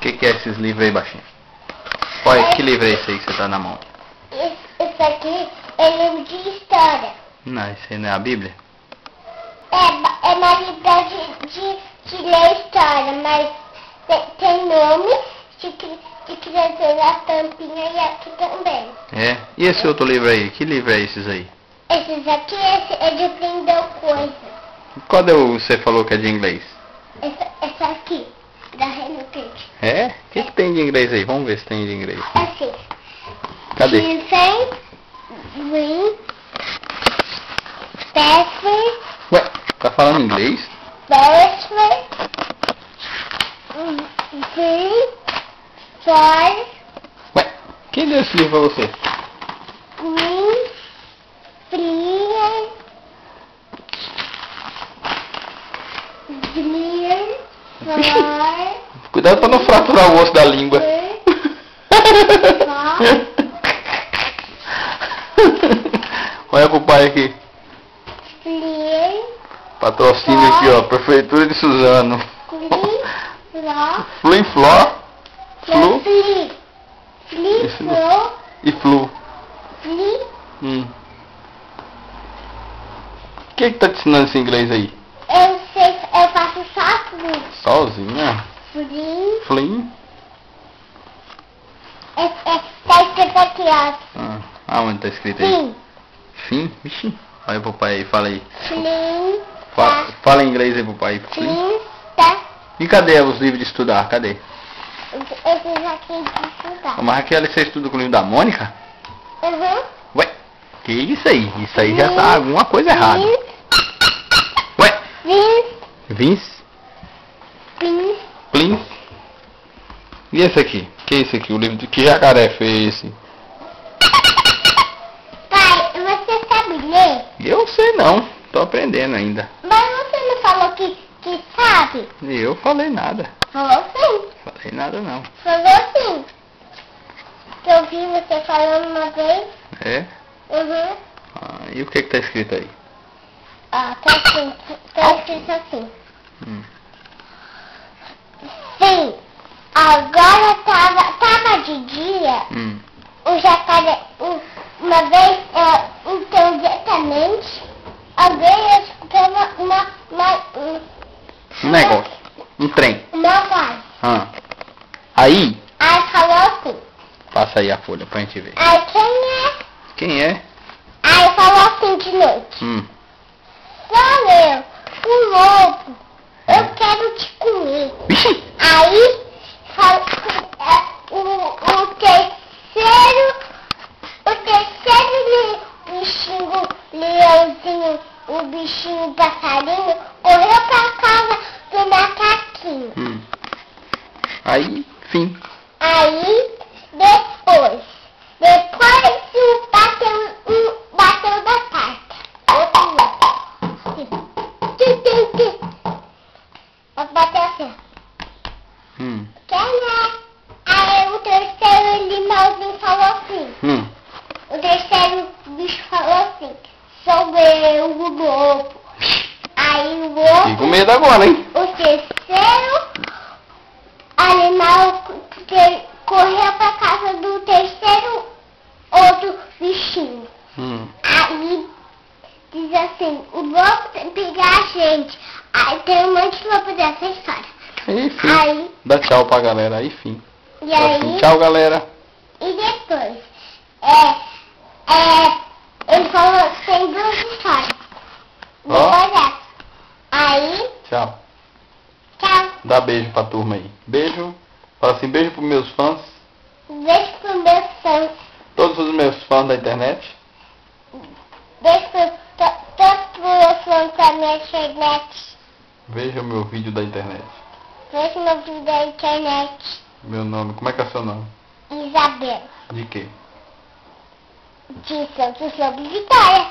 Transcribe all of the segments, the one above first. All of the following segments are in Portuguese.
que é esses livros aí, baixinho? Que livro é esse aí que você tá na mão? Esse aqui é livro de história. Não, esse aí não é a Bíblia? É uma Bíblia de ler história, mas tem nome de criança na tampinha e aqui também. É? E esse outro livro aí? Que livro é esses aí? Esses aqui é de aprender coisa. Qual você falou que é de inglês? Essa aqui, da Hello Kitty. É? O que tem de inglês aí? Vamos ver se tem de inglês. Assim. Cadê? Listen, read, password, Ué, tá falando inglês? password, read, fly, Ué, quem deu esse livro pra você? green, clear, fly, Cuidado pra não fraturar o osso da língua. Olha pro pai aqui. clear, Patrocínio aqui, ó. Prefeitura de Suzano. Flu e Flor. Flu e Flu. Quem que tá te ensinando esse inglês aí? Eu faço sozinho. Sozinha? Flim? Tá escrito aqui, ó. Aonde tá escrito aí? Fim. Fim? Vixi. Olha pro pai aí, fala aí. Flim. Fala em inglês aí pro pai. Flim. Tá. E cadê os livros de estudar? Cadê? Esses aqui de estudar. Mas Raquel, você estuda com o livro da Mônica? Uhum. Ué, que isso aí? Isso aí já tá alguma coisa errada. Ué? Vince? Plim? E esse aqui? Que é esse aqui? O livro de que jacaré fez esse? Pai, você sabe ler? Eu sei não, tô aprendendo ainda. Mas você não falou que sabe? Eu falei nada. Falou sim. Falei nada não. Falou sim. Que eu vi você falando uma vez. É? Uhum. E o que tá escrito aí? Tá escrito assim. Sim. Agora tava de dia. O jacaré, uma vez, então diretamente, alguém escutava Um negócio. Um trem. uma voz. Aí, Aí falou assim. passa aí a folha pra gente ver. Aí quem é? Quem é? Aí falou assim de noite. Sou eu, o lobo. Eu quero te comer. Vixe! Aí o terceiro bichinho, leãozinho, o bichinho passarinho, correu pra casa do macaquinho. Aí, fim. Aí, depois bateu da carta. Bateu assim. Quem é? Aí o terceiro limãozinho falou assim. O terceiro bicho falou assim. Sou eu, o lobo. Aí o outro... Fico com medo agora, hein? O terceiro animal correu pra casa do terceiro outro bichinho. Aí diz assim, o lobo tem que pegar a gente. Aí tem um monte de lobo dessa história. Aí, fim. Aí, Dá tchau pra galera, aí, fim. e aí, Tchau, galera. e depois, ele falou que tem duas histórias. Depois dessa. Aí, Tchau. tchau. Dá beijo pra turma aí. Beijo. Fala assim, beijo pros meus fãs. Beijo pro meu fãs. Todos os meus fãs da internet. Beijo todos pro meu fãs da minha internet. Veja o meu vídeo da internet. Vejo meu vídeo da internet. Meu nome, como é que é seu nome? Isabel. De quê? De Santos Lobo Vitória.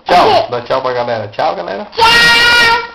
Tchau. Dá tchau pra galera. Tchau, galera. Tchau.